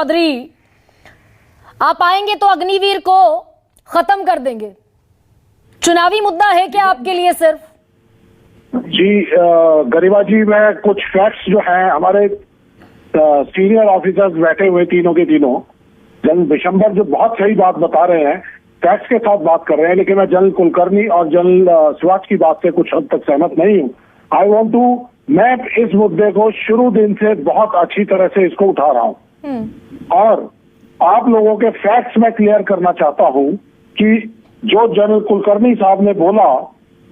चौधरी, आप आएंगे तो अग्निवीर को खत्म कर देंगे, चुनावी मुद्दा है क्या आपके लिए सिर्फ? जी गरिमा जी, मैं कुछ फैक्ट्स जो हैं, हमारे सीनियर ऑफिसर्स बैठे हुए तीनों के तीनों, जनरल बिशंबर जो बहुत सही बात बता रहे हैं, फैक्ट्स के साथ बात कर रहे हैं, लेकिन मैं जनरल कुलकर्णी और जनरल स्वराज की बात से कुछ हद तक सहमत नहीं हूँ। आई वॉन्ट टू, मैं इस मुद्दे को शुरू दिन से बहुत अच्छी तरह से इसको उठा रहा हूँ और आप लोगों के फैक्ट्स में क्लियर करना चाहता हूँ कि जो जनरल कुलकर्णी साहब ने बोला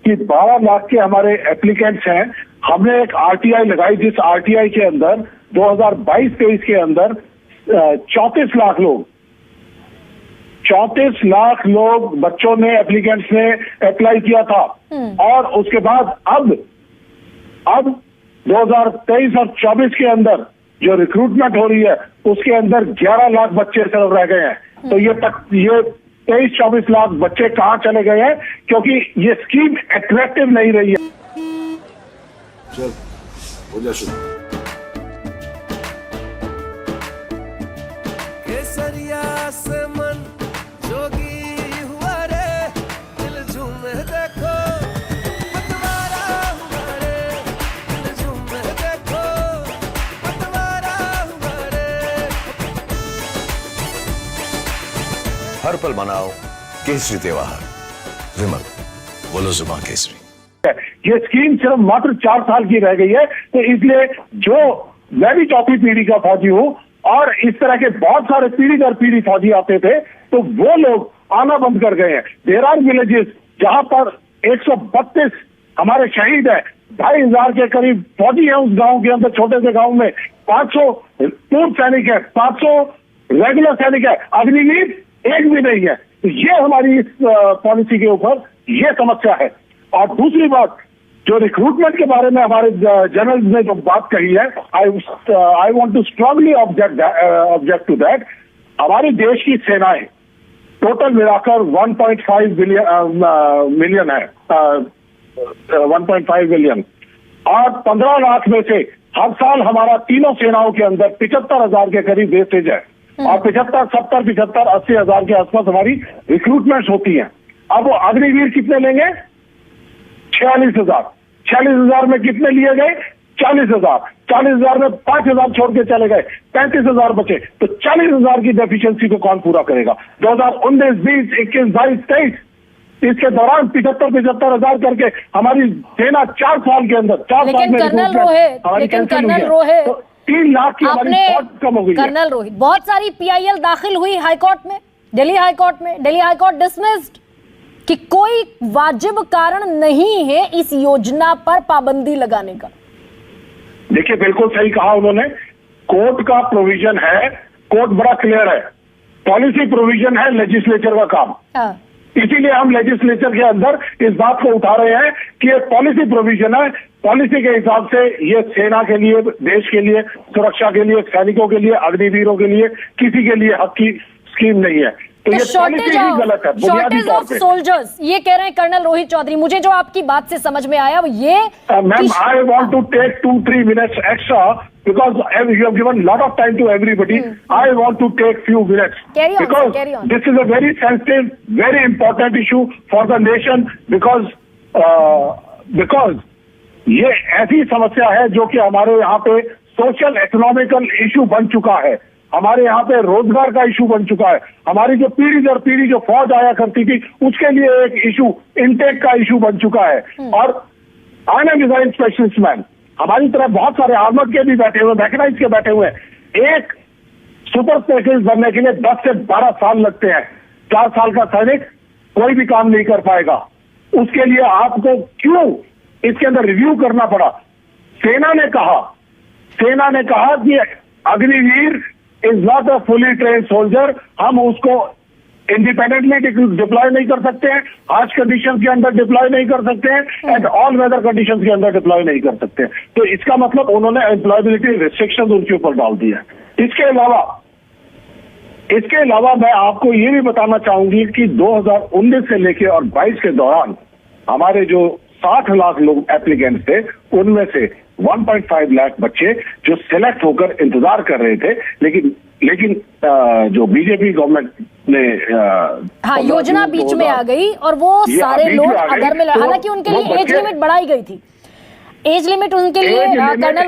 कि 12 लाख के हमारे एप्लीकेंट्स हैं, हमने एक आरटीआई लगाई, जिस आरटीआई के अंदर 2022-23 के अंदर 34 लाख लोग 34 लाख लोग बच्चों ने, एप्लीकेंट्स ने अप्लाई किया था। और उसके बाद अब 2023 और 24 के अंदर जो रिक्रूटमेंट हो रही है उसके अंदर 11 लाख बच्चे सिर्फ रह गए हैं। तो ये 23-24 लाख बच्चे कहां चले गए हैं, क्योंकि ये स्कीम अट्रैक्टिव नहीं रही है। चल हो जा शुरू। केसरिया से मन जोगी हुआ रे, दिल झूमे देखो पतवारा हुआ रे, दिल झूमे देखो पतवारा हुआ रे। हर पल मनाओ केसरी त्योहार। विमल, बोलो जुबान केसरी। ये स्कीम सिर्फ मात्र 4 साल की रह गई है, तो इसलिए जो मैं भी चौथी पीढ़ी का फौजी हूँ और इस तरह के बहुत सारे पीढ़ी दर पीढ़ी फौजी आते थे, तो वो लोग आना बंद कर गए हैं। देयर आर विलेजेस जहां पर 132 हमारे शहीद हैं, 2500 के करीब फौजी हैं उस गांव के अंदर, छोटे से गांव में 500 पूर्व सैनिक है, 500 रेगुलर सैनिक है, अग्निवीर एक भी नहीं है। तो ये हमारी इस पॉलिसी के ऊपर ये समस्या है। और दूसरी बात, जो रिक्रूटमेंट के बारे में हमारे जनरल ने जो बात कही है, I want to strongly object to that. हमारे देश की सेनाएं टोटल मिलाकर 1.5 मिलियन है, 1.5 मिलियन, और 15 लाख में से हर साल हमारा तीनों सेनाओं के अंदर 75,000 के करीब वेस्टेज है और 80 हजार के आसपास हमारी रिक्रूटमेंट्स होती हैं। अब वो अग्निवीर कितने लेंगे? 46,000। 46,000 में कितने लिए गए? 40,000। 40,000 में 5,000 छोड़ के चले गए, 35,000 बचे। तो 40,000 की डेफिशिएंसी को कौन पूरा करेगा? 2019, 20, 21, 22, 23 इसके दौरान 75,000 करके हमारी सेना 4 साल के अंदर 4 साल में कर्नल रोहित, 3 लाख की हमारी फौज कम हो गई। कर्नल रोहित, बहुत सारी PIL दाखिल हुई हाईकोर्ट में, दिल्ली हाईकोर्ट में, दिल्ली हाईकोर्ट डिसमिस्ड कि कोई वाजिब कारण नहीं है इस योजना पर पाबंदी लगाने का। देखिए, बिल्कुल सही कहा उन्होंने। कोर्ट का प्रोविजन है, कोर्ट बड़ा क्लियर है, पॉलिसी प्रोविजन है लेजिस्लेचर का काम। इसीलिए हम लेजिस्लेचर के अंदर इस बात को उठा रहे हैं कि ये पॉलिसी प्रोविजन है, पॉलिसी के हिसाब से ये सेना के लिए, देश के लिए, सुरक्षा के लिए, सैनिकों के लिए, अग्निवीरों के लिए, किसी के लिए हक की स्कीम नहीं है। तो ये पॉलिसी ही गलत है बुनियादी तौर पे। सोल्जर्स ये कह रहे हैं कर्नल रोहित चौधरी। मुझे जो आपकी बात से समझ में आया वो ये, ma'am, I want to take 2-3 minutes extra because you have given lot of time to everybody. I want to take few minutes because this is a very sensitive, very important issue for the nation because ये ऐसी समस्या है जो कि हमारे यहाँ पे social economical issue बन चुका है, हमारे यहाँ पे रोजगार का इशू बन चुका है, हमारी जो पीढ़ी दर पीढ़ी जो फौज आया करती थी उसके लिए एक इशू, इंटेक का इशू बन चुका है। और I am design specialist man, हमारी तरफ बहुत सारे आर्मर्ड के भी बैठे हुए, मैकेनाइज के बैठे हुए हैं। एक सुपर स्पेशलिस्ट बनने के लिए 10 से 12 साल लगते हैं। 4 साल का सैनिक कोई भी काम नहीं कर पाएगा। उसके लिए आपको क्यों इसके अंदर रिव्यू करना पड़ा? सेना ने कहा कि Agniveer is not a fully train soldier, हम उसको इंडिपेंडेंटली डिप्लॉय नहीं कर सकते हैं, हार्श कंडीशन के अंदर डिप्लॉय नहीं कर सकते हैं, एंड ऑल वेदर कंडीशन के अंदर डिप्लॉय नहीं कर सकते हैं। तो इसका मतलब उन्होंने एम्प्लॉयबिलिटी रिस्ट्रिक्शन उनके ऊपर डाल दी है। इसके अलावा मैं आपको ये भी बताना चाहूंगी कि 2019 से लेके और 22 के दौरान हमारे जो 60 लाख लोग एप्लीकेंट्स थे, उनमें से 1.5 लाख बच्चे जो सिलेक्ट होकर इंतजार कर रहे थे, लेकिन लेकिन जो बीजेपी गवर्नमेंट ने हाँ, योजना बीच में आ गई और वो सारे लोग अगर में, हालांकि उनके लिए एज लिमिट बढ़ाई गई थी, एज लिमिट उनके लिए कर्नल